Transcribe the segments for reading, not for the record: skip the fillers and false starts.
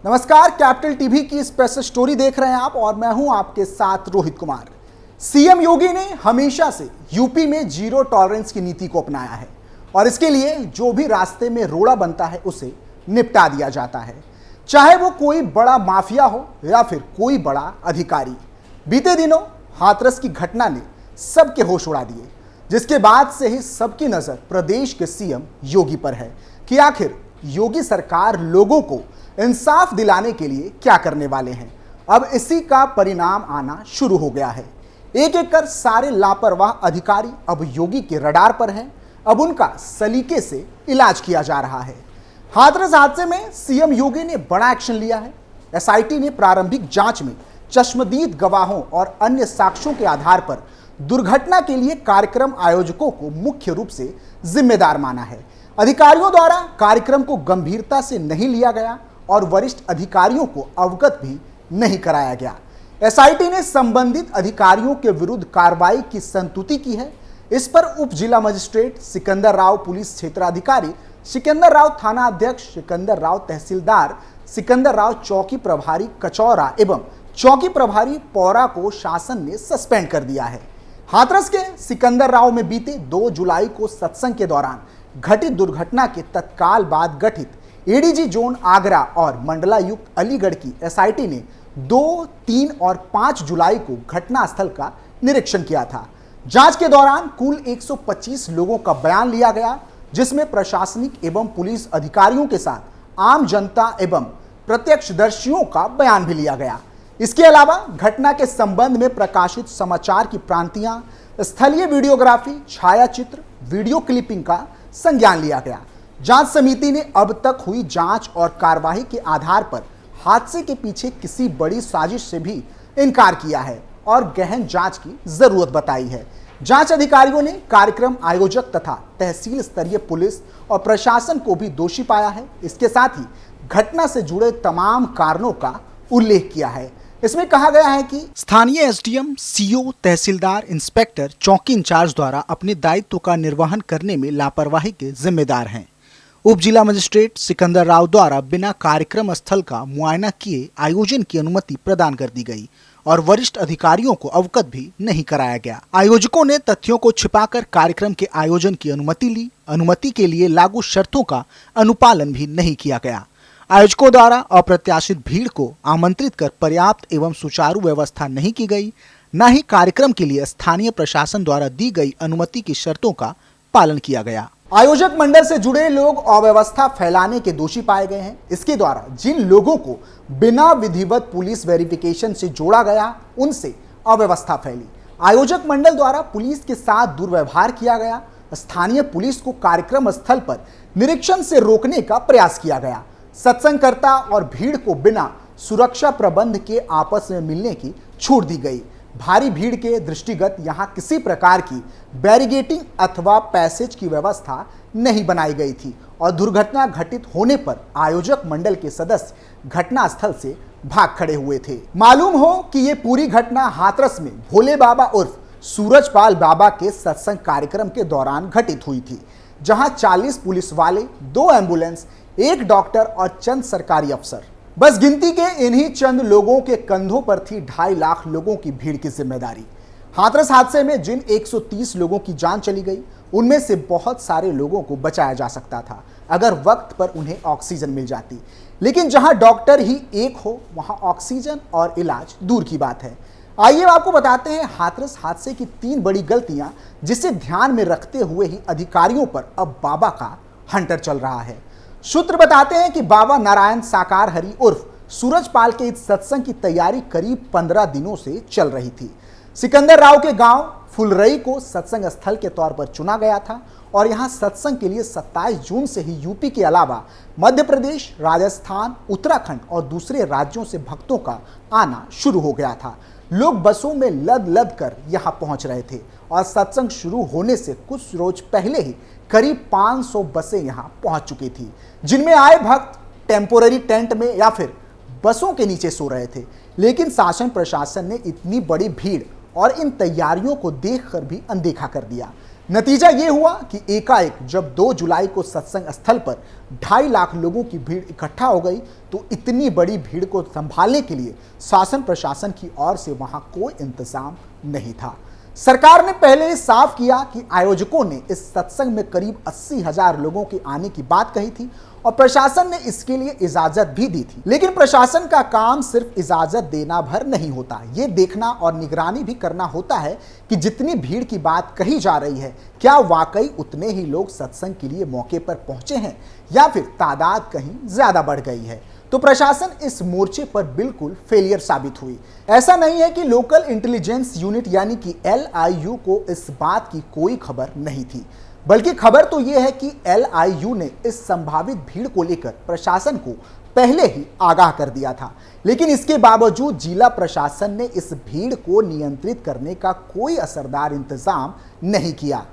नमस्कार, capital TV की special story देख रहे हैं आप और मैं हूं आपके साथ रोहित कुमार। सीएम योगी ने हमेशा से यूपी में जीरो टॉलरेंस की नीति को अपनाया है और इसके लिए जो भी रास्ते में रोड़ा बनता है उसे निपटा दिया जाता है, चाहे वो कोई बड़ा माफिया हो या फिर कोई बड़ा अधिकारी। बीते दिनों हाथरस की घटना ने सबके होश उड़ा दिए, जिसके बाद से ही सबकी नजर प्रदेश के सीएम योगी पर है कि आखिर योगी सरकार लोगों को इंसाफ दिलाने के लिए क्या करने वाले हैं। अब इसी का परिणाम आना शुरू हो गया है। एक एक कर सारे लापरवाह अधिकारी अब योगी के रडार पर हैं। अब उनका सलीके से इलाज किया जा रहा है। हाथरस हादसे में सीएम योगी ने बड़ा एक्शन लिया है। एसआईटी ने प्रारंभिक जांच में चश्मदीद गवाहों और अन्य साक्ष्यों के आधार पर दुर्घटना के लिए कार्यक्रम आयोजकों को मुख्य रूप से जिम्मेदार माना है। अधिकारियों द्वारा कार्यक्रम को गंभीरता से नहीं लिया गया और वरिष्ठ अधिकारियों को अवगत भी नहीं कराया गया। एसआईटी ने संबंधित अधिकारियों के विरुद्ध कार्रवाई की संस्तुति की है। इस पर उप जिला मजिस्ट्रेट सिकंदर राव, पुलिस क्षेत्राधिकारी सिकंदर राव, थाना अध्यक्ष सिकंदर राव, तहसीलदार सिकंदर राव, चौकी प्रभारी कचौरा एवं चौकी प्रभारी पौरा को शासन ने सस्पेंड कर दिया है। हाथरस के सिकंदर राव में बीते 2 जुलाई को सत्संग के दौरान घटित दुर्घटना के तत्काल बाद गठित एडीजी जोन आगरा और मंडलायुक्त अलीगढ़ की एसआईटी ने 2, 3 और 5 जुलाई को घटनास्थल का निरीक्षण किया था। जांच के दौरान कुल 125 लोगों का बयान लिया गया, जिसमें प्रशासनिक एवं पुलिस अधिकारियों के साथ आम जनता एवं प्रत्यक्षदर्शियों का बयान भी लिया गया। इसके अलावा घटना के संबंध में प्रकाशित समाचार की प्रांतियां, स्थलीय वीडियोग्राफी, छायाचित्र, वीडियो क्लिपिंग का संज्ञान लिया गया। जांच समिति ने अब तक हुई जांच और कार्यवाही के आधार पर हादसे के पीछे किसी बड़ी साजिश से भी इनकार किया है और गहन जांच की जरूरत बताई है। जांच अधिकारियों ने कार्यक्रम आयोजक तथा तहसील स्तरीय पुलिस और प्रशासन को भी दोषी पाया है। इसके साथ ही घटना से जुड़े तमाम कारणों का उल्लेख किया है। इसमें कहा गया है कि स्थानीय एसडीएम, सीओ, तहसीलदार, इंस्पेक्टर, चौकी इंचार्ज द्वारा अपने दायित्व का निर्वहन करने में लापरवाही के जिम्मेदार हैं। उप जिला मजिस्ट्रेट सिकंदर राव द्वारा बिना कार्यक्रम स्थल का मुआयना किए आयोजन की अनुमति प्रदान कर दी गई और वरिष्ठ अधिकारियों को अवगत भी नहीं कराया गया। आयोजकों ने तथ्यों को छिपाकर कार्यक्रम के आयोजन की अनुमति ली। अनुमति के लिए लागू शर्तों का अनुपालन भी नहीं किया गया। आयोजकों द्वारा अप्रत्याशित भीड़ को आमंत्रित कर पर्याप्त एवं सुचारू व्यवस्था नहीं की गई। न ही कार्यक्रम के लिए स्थानीय प्रशासन द्वारा दी गई अनुमति की शर्तों का पालन किया गया। आयोजक मंडल से जुड़े लोग अव्यवस्था फैलाने के दोषी पाए गए हैं। इसके द्वारा जिन लोगों को बिना विधिवत पुलिस वेरिफिकेशन से जोड़ा गया, उनसे अव्यवस्था फैली। आयोजक मंडल द्वारा पुलिस के साथ दुर्व्यवहार किया गया। स्थानीय पुलिस को कार्यक्रम स्थल पर निरीक्षण से रोकने का प्रयास किया गया। सत्संगकर्ता और भीड़ को बिना सुरक्षा प्रबंध के आपस में मिलने की छूट दी गई। भारी भीड़ के दृष्टिगत यहां किसी प्रकार की बैरिगेटिंग अथवा पैसेज की व्यवस्था नहीं बनाई गई थी और दुर्घटना घटित होने पर आयोजक मंडल के सदस्य घटनास्थल से भाग खड़े हुए थे। मालूम हो कि ये पूरी घटना हाथरस में भोले बाबा उर्फ सूरजपाल बाबा के सत्संग कार्यक्रम के दौरान घटित हुई थी, जहां 40 पुलिस वाले, 2 एम्बुलेंस, 1 डॉक्टर और चंद सरकारी अफसर, बस गिनती के इन्हीं चंद लोगों के कंधों पर थी 2.5 लाख लोगों की भीड़ की जिम्मेदारी। हाथरस हादसे में जिन 130 लोगों की जान चली गई, उनमें से बहुत सारे लोगों को बचाया जा सकता था अगर वक्त पर उन्हें ऑक्सीजन मिल जाती। लेकिन जहां डॉक्टर ही एक हो, वहां ऑक्सीजन और इलाज दूर की बात है। आइए आपको बताते हैं हाथरस हादसे की 3 बड़ी गलतियां, जिसे ध्यान में रखते हुए ही अधिकारियों पर अब बाबा का हंटर चल रहा है। सूत्र बताते हैं कि बाबा नारायण साकार हरि उर्फ सूरजपाल के इस सत्संग की तैयारी करीब 15 दिनों से चल रही थी। सिकंदर राव के गांव फुलरई को सत्संग स्थल के तौर पर चुना गया था और यहां सत्संग के लिए 27 जून से ही यूपी के अलावा मध्य प्रदेश, राजस्थान, उत्तराखंड और दूसरे राज्यों से भक्तों का आना शुरू हो गया था। लोग बसों में लद लद कर यहां पहुंच रहे थे और सत्संग शुरू होने से कुछ रोज पहले ही करीब 500 बसें यहां पहुंच चुकी थी, जिनमें आए भक्त टेम्पोररी टेंट में या फिर बसों के नीचे सो रहे थे। लेकिन शासन प्रशासन ने इतनी बड़ी भीड़ और इन तैयारियों को देखकर भी अनदेखा कर दिया। नतीजा यह हुआ कि एकाएक जब 2 जुलाई को सत्संग स्थल पर 2.5 लाख लोगों की भीड़ इकट्ठा हो गई तो इतनी बड़ी भीड़ को संभालने के लिए शासन प्रशासन की ओर से वहां कोई इंतजाम नहीं था। सरकार ने पहले ही साफ किया कि आयोजकों ने इस सत्संग में करीब 80,000 लोगों के आने की बात कही थी और प्रशासन ने इसके लिए इजाजत भी दी थी। लेकिन प्रशासन का काम सिर्फ इजाजत देना भर नहीं होता, ये देखना और निगरानी भी करना होता है कि जितनी भीड़ की बात कही जा रही है क्या वाकई उतने ही लोग सत्संग के लिए मौके पर पहुंचे हैं या फिर तादाद कहीं ज्यादा बढ़ गई है। तो प्रशासन इस मोर्चे पर बिल्कुल फेलियर साबित हुई। ऐसा नहीं है कि लोकल इंटेलिजेंस यूनिट यानी कि LIU को इस बात की कोई खबर नहीं थी, बल्कि खबर तो यह है कि LIU ने इस संभावित भीड़ को लेकर प्रशासन को पहले ही आगाह कर दिया था। लेकिन इसके बावजूद जिला प्रशासन ने इस भीड़ को नियंत्रित करने का कोई असरदार इंतजाम नहीं किया।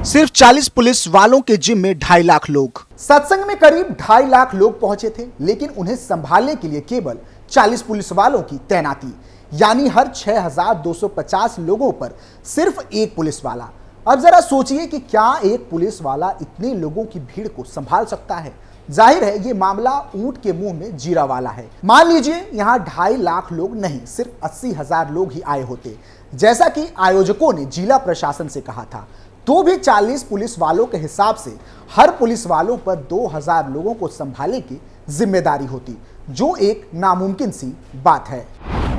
सिर्फ 40 पुलिस वालों के जिम में 2.5 लाख लोग। सत्संग में करीब 2.5 लाख लोग पहुंचे थे, लेकिन उन्हें संभालने के लिए केवल 40 पुलिस वालों की तैनाती, यानी हर 6,250 लोगों पर सिर्फ एक पुलिस वाला। अब जरा सोचिए कि क्या एक पुलिस वाला इतने लोगों की भीड़ को संभाल सकता है। जाहिर है ये मामला ऊंट के मुंह में जीरा वाला है। मान लीजिए यहाँ 2.5 लाख लोग नहीं, सिर्फ 80,000 लोग ही आए होते, जैसा कि आयोजकों ने जिला प्रशासन से कहा था, तो भी 40 पुलिस वालों के हिसाब से हर पुलिस वालों पर 2,000 लोगों को संभालने की जिम्मेदारी होती, जो एक नामुमकिन सी बात है।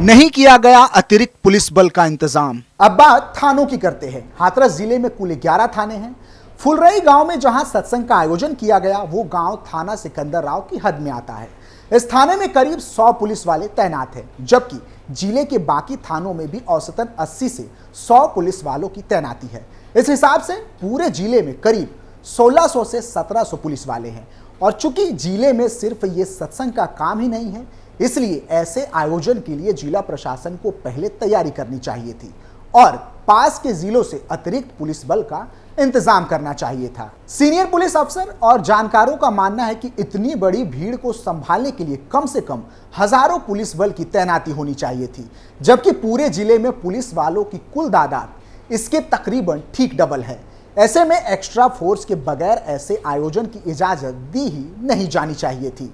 नहीं किया गया अतिरिक्त पुलिस बल का इंतजाम। अब बात थानों की करते हैं। हाथरस जिले में कुल 11 थाने हैं। फुलरई गांव में जहां सत्संग का आयोजन किया गया वो गांव थाना सिकंदर राव की हद में आता है। इस थाने में करीब 100 पुलिस वाले तैनात हैं, जबकि जिले के बाकी थानों में भी औसतन 80 से 100 पुलिस वालों की तैनाती है। इस हिसाब से पूरे जिले में करीब 1600 से 1700 पुलिस वाले हैं। और चूंकि जिले में सिर्फ ये सत्संग का काम ही नहीं है, इसलिए ऐसे आयोजन के लिए जिला प्रशासन को पहले तैयारी करनी चाहिए थी और पास के जिलों से अतिरिक्त पुलिस बल का इंतजाम करना चाहिए था। सीनियर पुलिस अफसर और जानकारों का मानना है कि इतनी बड़ी भीड़ को संभालने के लिए कम से कम हजारों पुलिस बल की तैनाती होनी चाहिए थी, जबकि पूरे जिले में पुलिस वालों की कुल तादाद इसके तकरीबन ठीक डबल है। ऐसे में एक्स्ट्रा फोर्स के बगैर ऐसे आयोजन की इजाजत दी ही नहीं जानी चाहिए थी।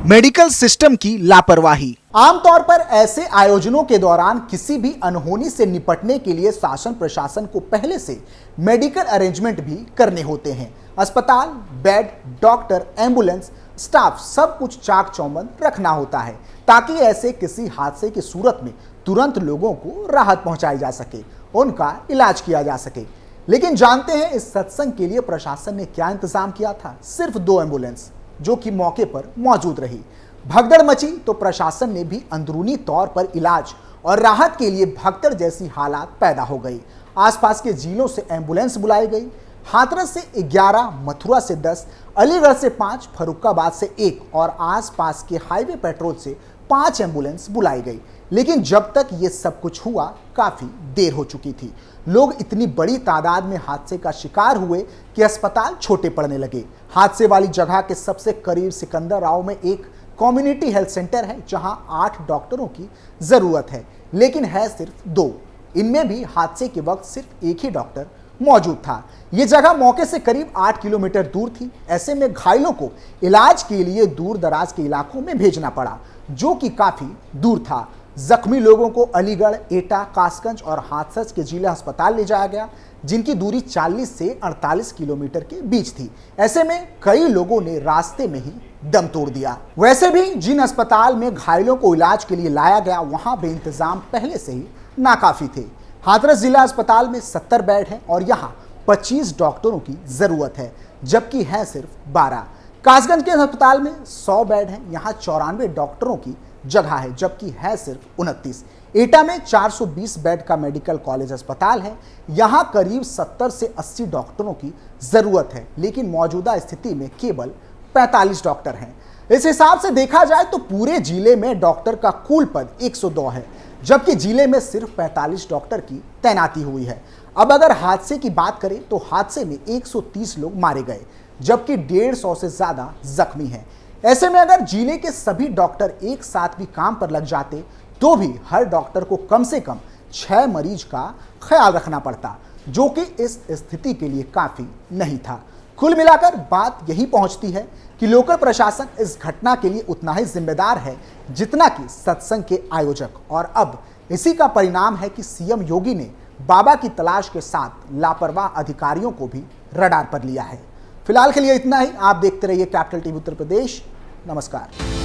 मेडिकल सिस्टम की लापरवाही। आमतौर पर ऐसे आयोजनों के दौरान किसी भी अनहोनी से निपटने के लिए शासन प्रशासन को पहले से मेडिकल अरेंजमेंट भी करने होते हैं। अस्पताल, बेड, डॉक्टर, एम्बुलेंस, स्टाफ सब कुछ चाक चौबंद रखना होता है ताकि ऐसे किसी हादसे की सूरत में तुरंत लोगों को राहत पहुंचाई जा सके, उनका इलाज किया जा सके। लेकिन जानते हैं इस सत्संग के लिए प्रशासन ने क्या इंतजाम किया था? सिर्फ 2 एम्बुलेंस जो कि मौके पर मौजूद रही। भगदड़ मची तो प्रशासन ने भी अंदरूनी तौर पर इलाज और राहत के लिए भगदड़ जैसी हालात पैदा हो गई। आसपास के जिलों से एम्बुलेंस बुलाई गई। हाथरस से 11, मथुरा से 10, अलीगढ़ से 5, फर्रुखाबाद से 1 और आसपास के हाईवे पेट्रोल से 5 एम्बुलेंस बुलाई गई। लेकिन जब तक ये सब कुछ हुआ काफी देर हो चुकी थी। लोग इतनी बड़ी तादाद में हादसे का शिकार हुए कि अस्पताल छोटे पड़ने लगे। हादसे वाली जगह के सबसे करीब सिकंदर राव में एक कम्युनिटी हेल्थ सेंटर है जहां 8 डॉक्टरों की जरूरत है, लेकिन है सिर्फ 2। इनमें भी हादसे के वक्त सिर्फ एक ही डॉक्टर मौजूद था। ये जगह मौके से करीब 8 किलोमीटर दूर थी। ऐसे में घायलों को इलाज के लिए दूर दराज के इलाकों में भेजना पड़ा, जो कि काफी दूर था। जख्मी लोगों को अलीगढ़, एटा, कासगंज और हाथरस के जिला अस्पताल ले जाया गया, जिनकी दूरी 40 से 48 किलोमीटर के बीच थी। ऐसे में कई लोगों ने रास्ते में ही दम तोड़ दिया। वैसे भी जिन अस्पताल में घायलों को इलाज के लिए लाया गया वहां भी इंतजाम पहले से ही नाकाफी थे। हाथरस जिला अस्पताल में 70 बेड हैं और यहाँ 25 डॉक्टरों की जरूरत है, जबकि है सिर्फ 12। कासगंज के अस्पताल में 100 बेड हैं, यहाँ 94 डॉक्टरों की जगह है, जबकि है सिर्फ 29। एटा में 420 बेड का मेडिकल कॉलेज अस्पताल है, यहाँ करीब 70 से 80 डॉक्टरों की जरूरत है, लेकिन मौजूदा स्थिति में केवल 45 डॉक्टर हैं। इस हिसाब से देखा जाए तो पूरे जिले में डॉक्टर का कुल पद 102 है, जबकि जिले में सिर्फ 45 डॉक्टर की तैनाती हुई है। अब अगर हादसे की बात करें तो हादसे में 130 लोग मारे गए, जबकि 150 से ज्यादा जख्मी हैं। ऐसे में अगर जिले के सभी डॉक्टर एक साथ भी काम पर लग जाते तो भी हर डॉक्टर को कम से कम 6 मरीज का ख्याल रखना पड़ता। जो कि इस स्थिति के लिए काफी नहीं था। कुल मिलाकर बात यही पहुंचती है कि लोकल प्रशासन इस घटना के लिए उतना ही जिम्मेदार है जितना कि सत्संग के आयोजक, और अब इसी का परिणाम है कि सीएम योगी ने बाबा की तलाश के साथ लापरवाह अधिकारियों को भी रडार पर लिया है। फिलहाल के लिए इतना ही। आप देखते रहिए कैपिटल टीवी उत्तर प्रदेश। नमस्कार।